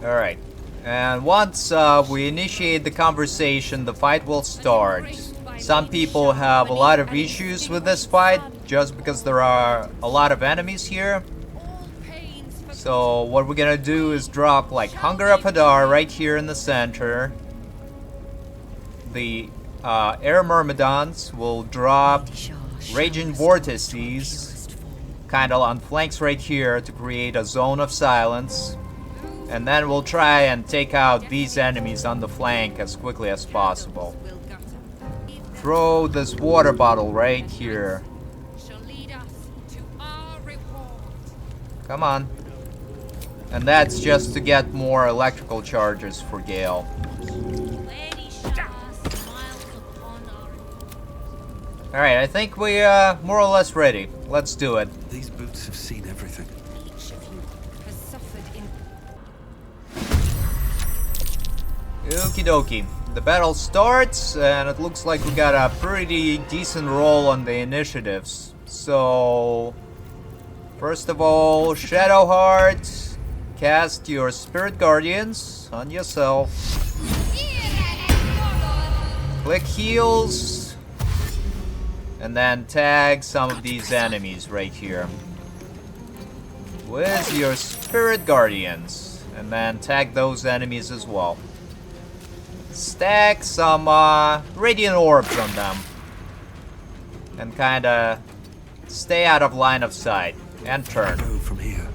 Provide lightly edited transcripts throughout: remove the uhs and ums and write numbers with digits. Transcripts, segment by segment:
Alright. And once we initiate the conversation, the fight will start. Some people have a lot of issues with this fight, just because there are a lot of enemies here. So what we're gonna do is drop like Hunger of Hadar right here in the center. The Air Myrmidons will drop Raging Vortexes, kind of on flanks right here to create a zone of silence. And then we'll try and take out these enemies on the flank as quickly as possible. Throw this water bottle right here. Come on. And that's just to get more electrical charges for Gale. Alright, I think we more or less ready. Let's do it. These boots have seen everything. Okie dokie. The battle starts, and it looks like we got a pretty decent roll on the initiatives. So, first of all, Shadowheart, cast your Spirit Guardians on yourself. Click heals, and then tag some of these enemies right here with your Spirit Guardians, and then tag those enemies as well. Stack some radiant orbs on them and kinda stay out of line of sight and turn. Go from here.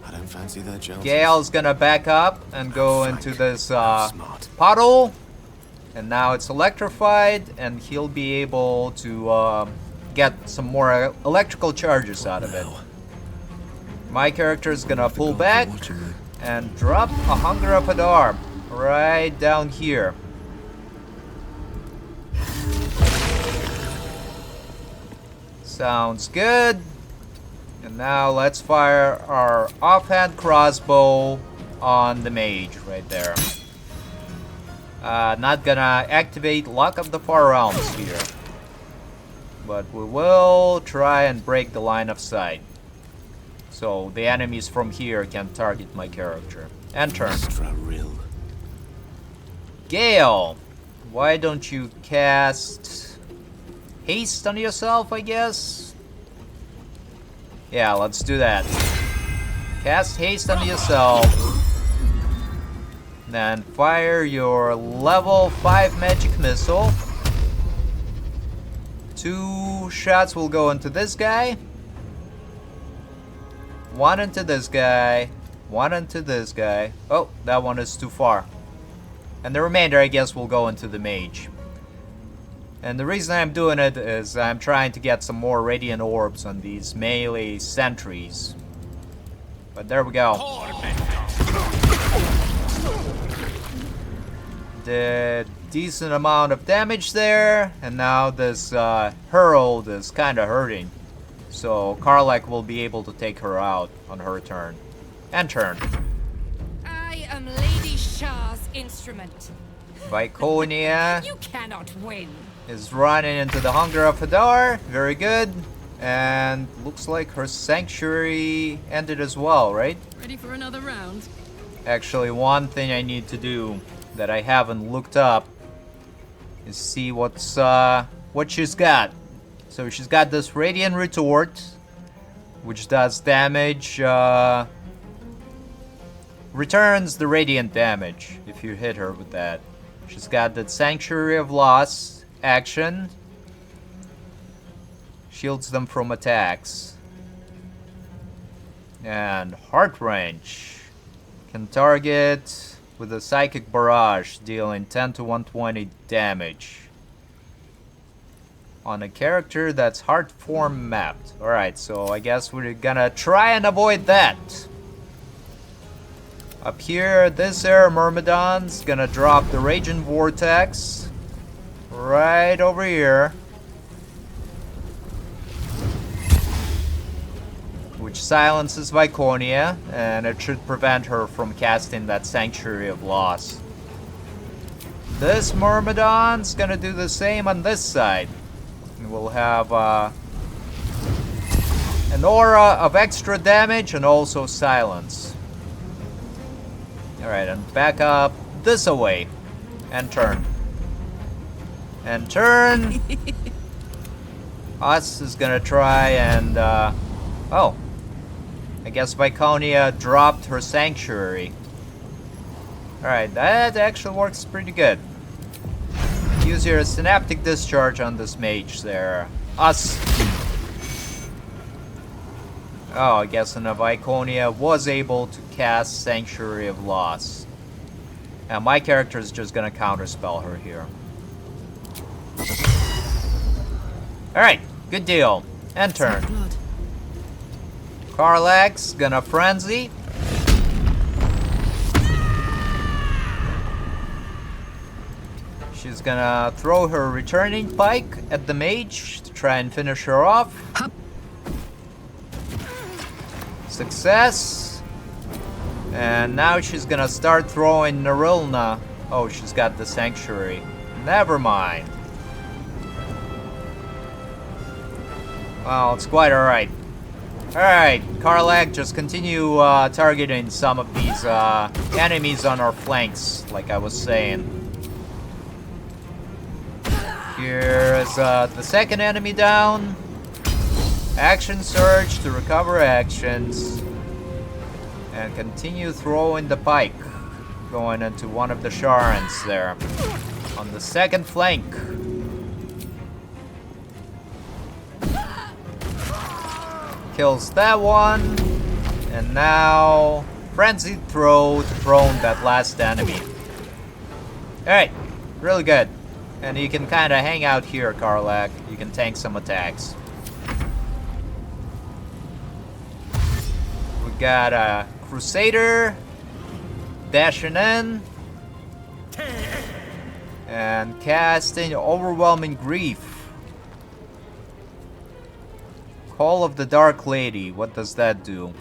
I don't fancy that, Jones. Gale's gonna back up and go into this puddle, and now it's electrified, and he'll be able to get some more electrical charges out of it. My character is gonna pull back and drop a Hunger of Hadar right down here. Sounds good. And now let's fire our offhand crossbow on the mage right there. Not gonna activate Luck of the Far Realms here, but we will try and break the line of sight, so the enemies from here can target my character. And turn. Gale, why don't you cast haste on yourself, I guess? Yeah, let's do that. Cast haste on yourself. Then fire your level 5 magic missile. 2 shots will go into this guy. 1 into this guy. 1 into this guy. Oh, that one is too far. And the remainder, I guess, will go into the mage. And the reason I'm doing it is I'm trying to get some more radiant orbs on these melee sentries. But there we go. Did decent amount of damage there, and now this Herald is kind of hurting. So Karlach will be able to take her out on her turn. And turn. I am Lady Shah's instrument. Viconia You cannot win. is running into the Hunger of Hadar. Very good. And looks like her sanctuary ended as well, right? Ready for another round? Actually, one thing I need to do that I haven't looked up is see what she's got. So she's got this Radiant Retort, which does damage, returns the radiant damage if you hit her with that. She's got the Sanctuary of Loss action, shields them from attacks. And Heart Wrench can target with a Psychic Barrage, dealing 10 to 120 damage on a character that's heart form mapped. Alright, so I guess we're gonna try and avoid that. Up here, this Air Myrmidon's gonna drop the Raging Vortex right over here, which silences Viconia, and it should prevent her from casting that Sanctuary of Loss. This Myrmidon's gonna do the same on this side. We'll have an aura of extra damage and also silence. Alright, and back up this away. And turn. And turn! Us is gonna try and, oh. I guess Viconia dropped her sanctuary. Alright, that actually works pretty good. Use your synaptic discharge on this mage there. Us! Oh, I guess Viconia was able to cast Sanctuary of Loss. And my character is just gonna counterspell her here. Alright, good deal. And turn. Karlach's gonna frenzy. She's gonna throw her returning pike at the mage to try and finish her off. Success. And now she's gonna start throwing Narilna. Oh, she's got the sanctuary. Never mind. Well, it's quite alright. Alright, Karlach, just continue targeting some of these enemies on our flanks, like I was saying. Here's the second enemy down. Action surge to recover actions. And continue throwing the pike. Going into one of the Sharans there. On the second flank. Kills that one. And now frenzied throw to prone that last enemy. Alright, really good. And you can kind of hang out here, Karlach. You can tank some attacks. We got a Crusader dashing in and casting Overwhelming Grief. Call of the Dark Lady. What does that do?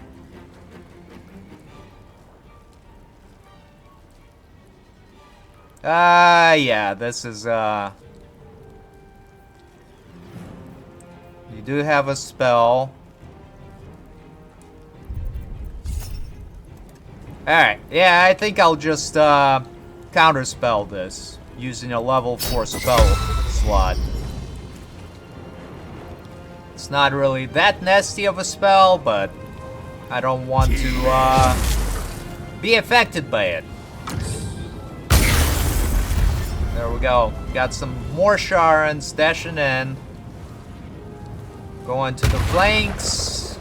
Yeah, this is, you do have a spell. Alright, yeah, I think I'll just, counterspell this using a level 4 spell slot. It's not really that nasty of a spell, but I don't want to, be affected by it. There we go. Got some more Sharans dashing in. Going to the flanks.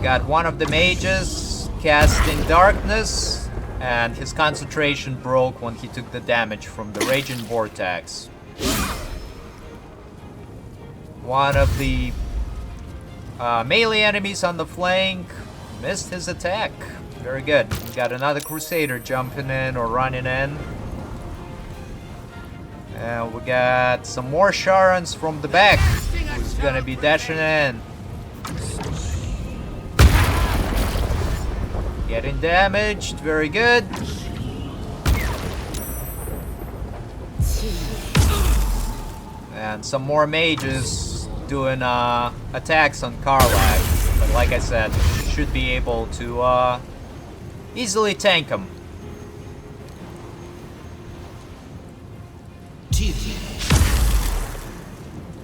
Got one of the mages casting darkness, and his concentration broke when he took the damage from the Raging Vortex. One of the melee enemies on the flank missed his attack. Very good. We got another Crusader jumping in or running in. And we got some more Sharans from the back who's gonna be dashing in. Getting damaged. Very good. And some more mages doing attacks on Karlach. But like I said, should be able to easily tank him.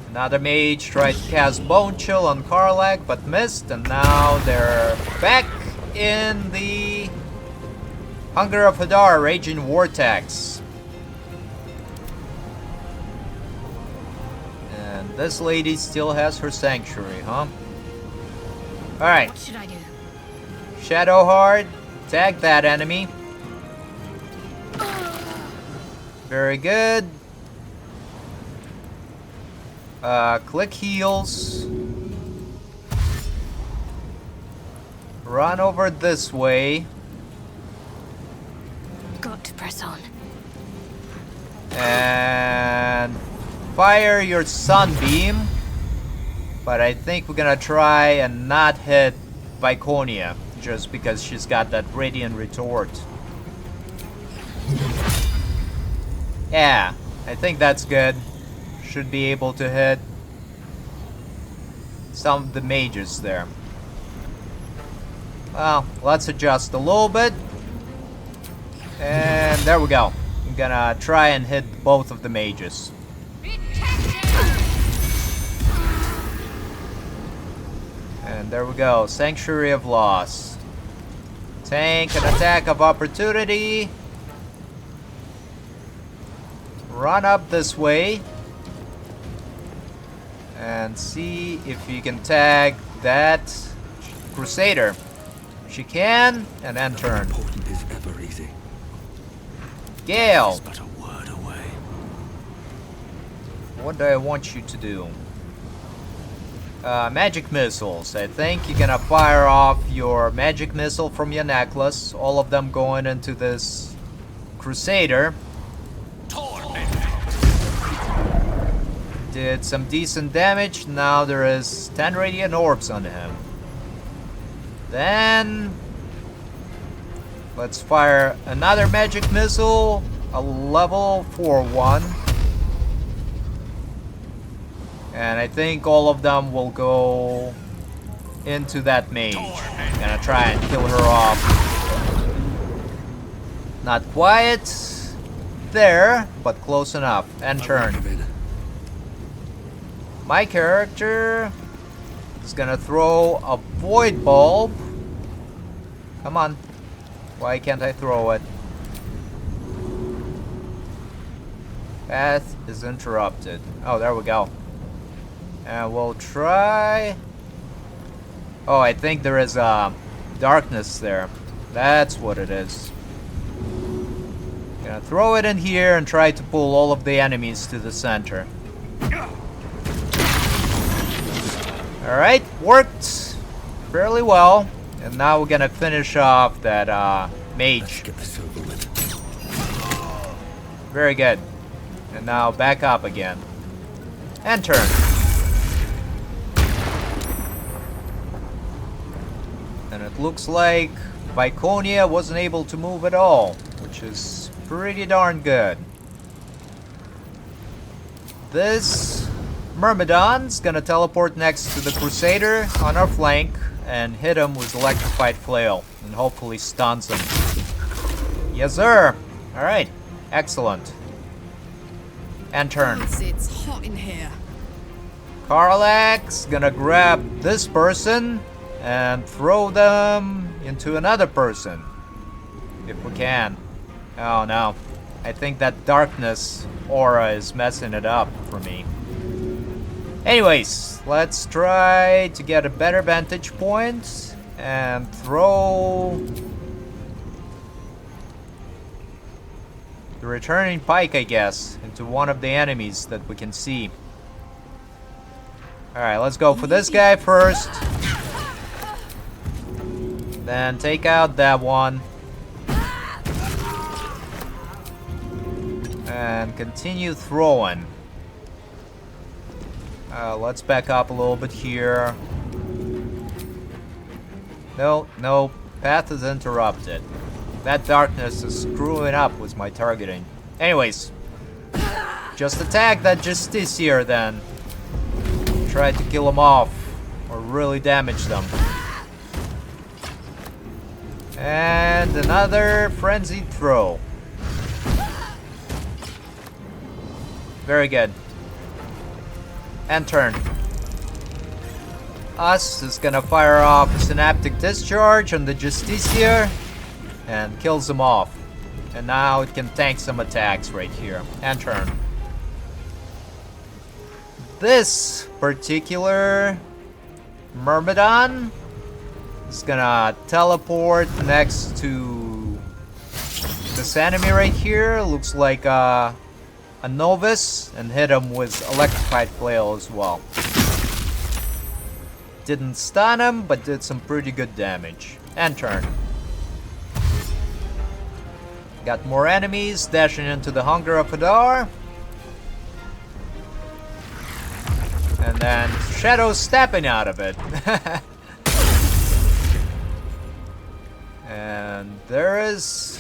Another mage tried to cast Bone Chill on Karlach, but missed, and now they're back in the Hunger of Hadar, Raging Vortex. And this lady still has her sanctuary, huh? Alright. What should I do? Shadowheart, tag that enemy. Very good. Click heals. Run over this way. Got to press on. And fire your sunbeam. But I think we're gonna try and not hit Viconia, just because she's got that radiant retort. Yeah, I think that's good. Should be able to hit some of the mages there. Well, let's adjust a little bit. And there we go. I'm gonna try and hit both of the mages. And there we go. Sanctuary of Loss. Tank an attack of opportunity. Run up this way. And see if you can tag that Crusader. She can, and end turn. Important is ever easy. Gale, It's but a word away. what do I want you to do? Magic missiles. I think you're gonna fire off your magic missile from your necklace. All of them going into this Crusader. Did some decent damage. Now there is 10 radiant orbs on him. Then let's fire another magic missile, a level 4 one. And I think all of them will go into that mage. Gonna try and kill her off. Not quite there, but close enough. End turn. My character is gonna throw a void bulb. Come on. Why can't I throw it? Path is interrupted. Oh, there we go. And we'll try... Oh, I think there is darkness there. That's what it is. Gonna throw it in here and try to pull all of the enemies to the center. Alright, worked fairly well. And now we're gonna finish off that mage. Let's get this over with. Very good. And now back up again. And turn. And it looks like Viconia wasn't able to move at all, which is pretty darn good. This Myrmidon's gonna teleport next to the Crusader on our flank and hit him with electrified flail and hopefully stuns him. Yes, sir. All right, excellent. And turn. It's hot in here. Karlak's gonna grab this person and throw them into another person, if we can. Oh no, I think that darkness aura is messing it up for me. Anyways, let's try to get a better vantage point and throw the returning pike, I guess, into one of the enemies that we can see. Alright, let's go for this guy first. Then take out that one. And continue throwing. Let's back up a little bit here. No, path is interrupted. That darkness is screwing up with my targeting. Anyways, just attack that Justiciar then. Try to kill him off or really damage them. And another frenzied throw. Very good. And turn. Us is gonna fire off a synaptic discharge on the Justiciar and kills him off. And now it can tank some attacks right here. And turn. This particular Myrmidon is gonna teleport next to this enemy right here. Looks like a novice, and hit him with electrified flail as well. Didn't stun him, but did some pretty good damage. And turn. Got more enemies dashing into the Hunger of Hadar. And then Shadow stepping out of it. And there is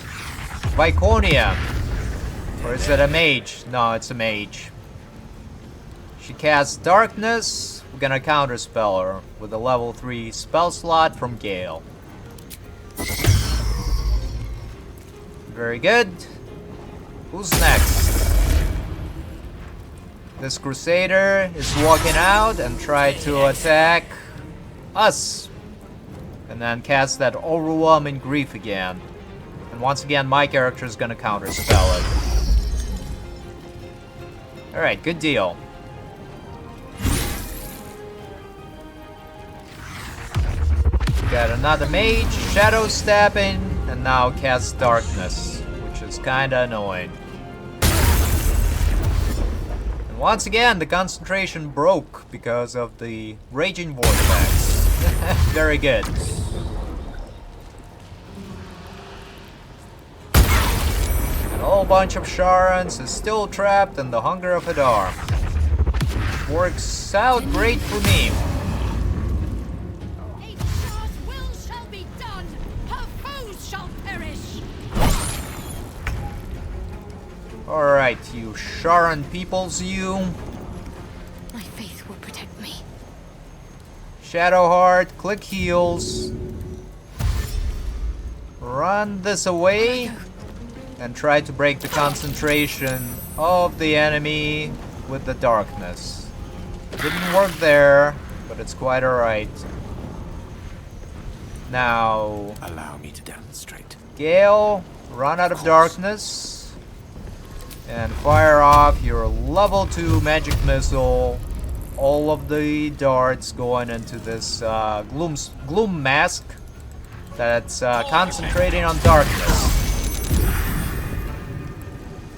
Viconia. Or is it a mage? No, it's a mage. She casts Darkness. We're gonna counterspell her with a level 3 spell slot from Gale. Very good. Who's next? This Crusader is walking out and try to attack us. And then cast that Overwhelming Grief again. And once again, my character is gonna counterspell it. Alright, good deal. Got another mage, shadow stabbing, and now cast darkness, which is kinda annoying. And once again, the concentration broke because of the raging vortex. Very good. And a whole bunch of Sharans is still trapped in the hunger of Hadar. Works out great for me. A Shar's will shall be done. Her foes shall perish. Alright, you Sharan peoples, you. My faith will protect me. Shadowheart, click heals. Run this away. And try to break the concentration of the enemy with the darkness. Didn't work there, but it's quite alright. Now, Allow me to demonstrate. Gale, run out of darkness. And fire off your level 2 magic missile. All of the darts going into this gloom mask that's concentrating on darkness.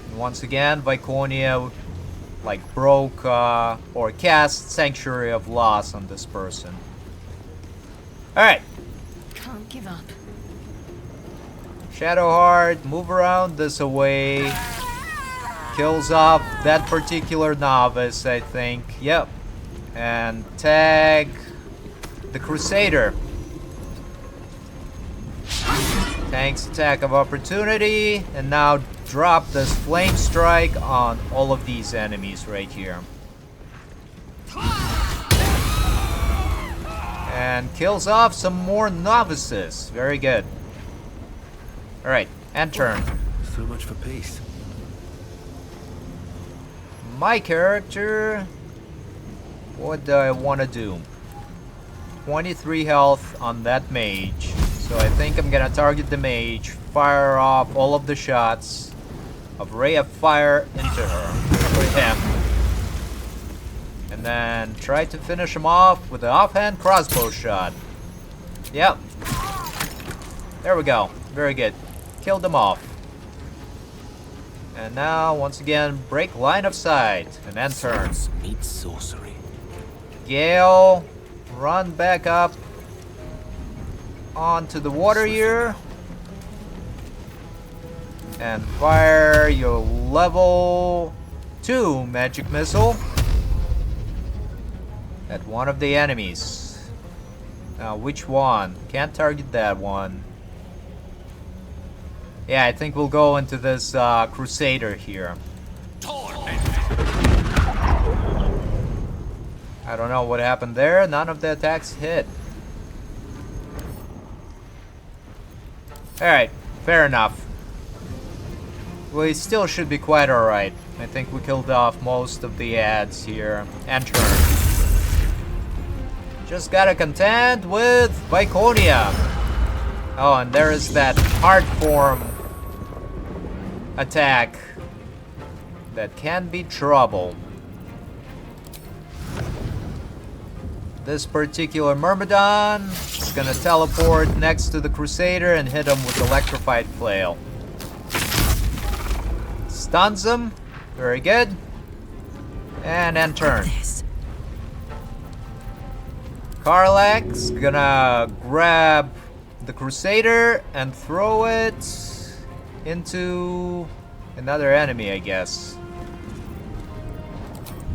And once again, Viconia broke or cast Sanctuary of Loss on this person. Alright. Can't give up. Shadowheart, move around this away. Kills off that particular novice, I think. Yep. And tag the Crusader. Tanks attack of opportunity. And now drop this flame strike on all of these enemies right here. And kills off some more novices. Very good. Alright, and turn. So much for peace. My character, what do I want to do? 23 health on that mage. So I think I'm gonna target the mage, fire off all of the shots of Ray of Fire into her, or him. And then try to finish him off with an offhand crossbow shot. Yep. There we go. Very good. Killed him off. And now, once again, break line of sight and then turn. Meet sorcery. Gale, run back up onto the water here. And fire your level 2 magic missile at one of the enemies. Now, which one? Can't target that one. Yeah, I think we'll go into this Crusader here. I don't know what happened there. None of the attacks hit. Alright, fair enough. We still should be quite alright. I think we killed off most of the ads here. And turn. Just gotta contend with Viconia. Oh, and there is that hard form attack that can be trouble. This particular Myrmidon is gonna teleport next to the Crusader and hit him with Electrified Flail. Stuns him. Very good. And end turn. Karlak's gonna grab the Crusader and throw it into another enemy, I guess.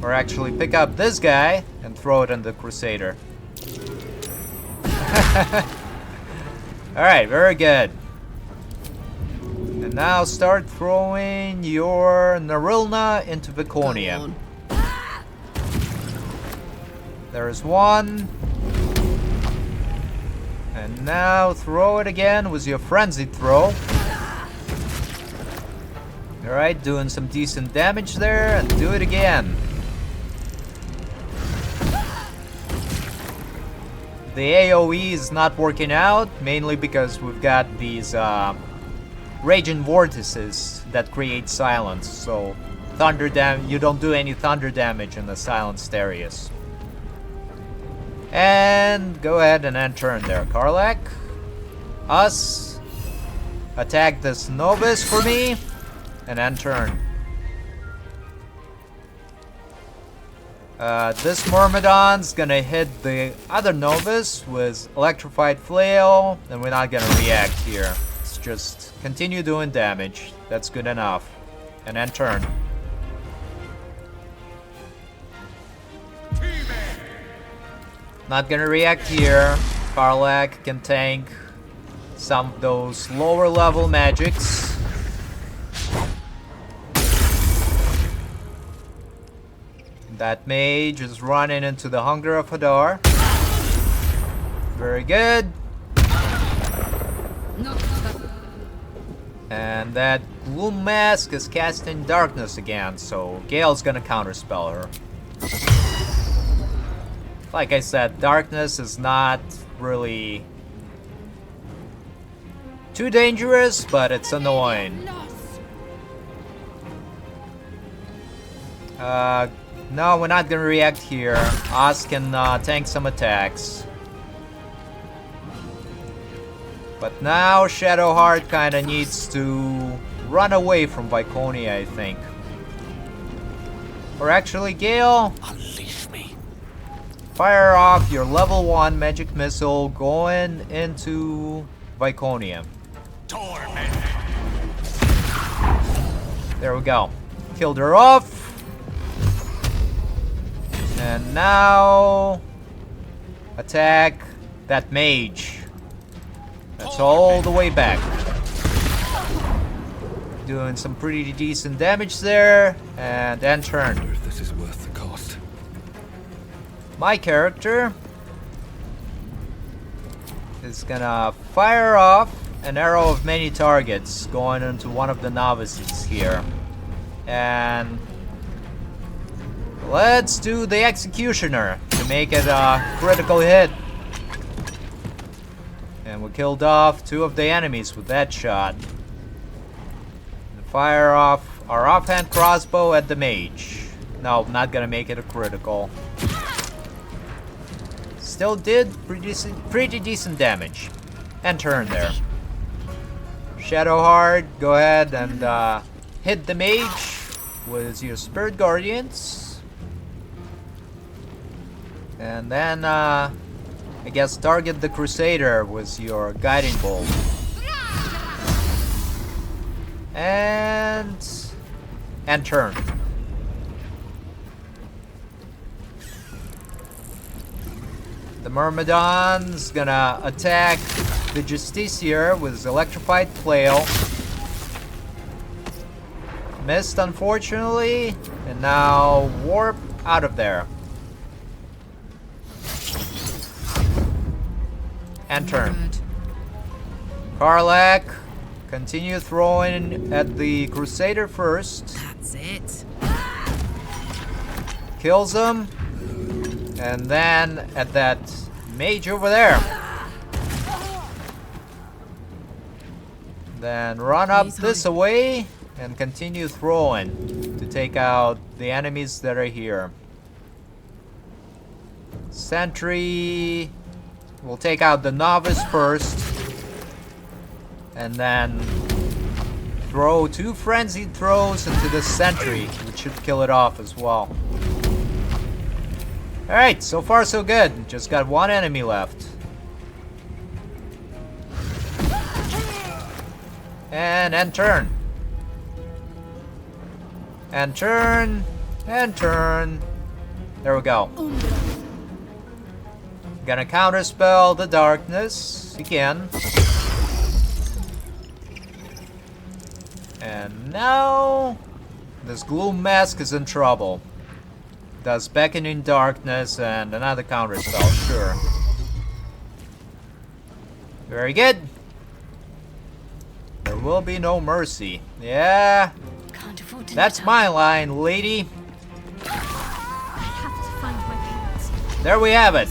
Or actually pick up this guy and throw it on the Crusader. Alright, very good. And now start throwing your Narilna into Viconia. There is one. And now throw it again with your frenzied throw. Alright, doing some decent damage there, and do it again. The AoE is not working out, mainly because we've got these Raging Vortexes that create silence, so you don't do any thunder damage in the silenced areas. And go ahead and end turn there, Karlach. Us. Attack this Novice for me. And end turn. This Myrmidon's gonna hit the other Novice with Electrified Flail, and we're not gonna react here. It's just continue doing damage. That's good enough. And end turn. Not gonna react here. Karlach can tank some of those lower level magics. That mage is running into the Hunger of Hadar. Very good. And that Gloom Mask is casting Darkness again, so Gale's gonna counterspell her. Like I said, Darkness is not really too dangerous, but it's annoying. No, we're not gonna react here. Oz can tank some attacks. But now Shadowheart kinda needs to run away from Viconia, I think. Or actually, Gale, Unleash me. fire off your level 1 magic missile going into Viconia. Torment. There we go. Killed her off. And now attack that mage. That's all the way back. Doing some pretty decent damage there. And end I turn. wonder if this is worth the cost. My character is gonna fire off an arrow of many targets going into one of the novices here. And let's do the Executioner to make it a critical hit. And we killed off 2 of the enemies with that shot. And fire off our offhand crossbow at the mage. No, not gonna make it a critical. Still did pretty decent damage. And turn there. Shadowheart, go ahead and hit the mage with your Spirit Guardians. And then, I guess target the Crusader with your Guiding Bolt. And turn. The Myrmidons gonna attack the Justiciar with Electrified Flail. Missed, unfortunately, and now warp out of there. And turn. Karlach, continue throwing at the Crusader first. That's it. Kills him. And then at that mage over there. Then run up this way and continue throwing to take out the enemies that are here. Sentry. We'll take out the novice first. And then throw 2 frenzied throws into the sentry, which should kill it off as well. Alright, so far so good. Just got 1 enemy left. And end turn. And turn. And turn. There we go. Gonna counterspell the darkness again. And now this Gloom Mask is in trouble. Does Beckoning Darkness and another counterspell, sure. Very good. There will be no mercy. Yeah, Can't afford to that's let my line, lady. I have to find my parents. There we have it.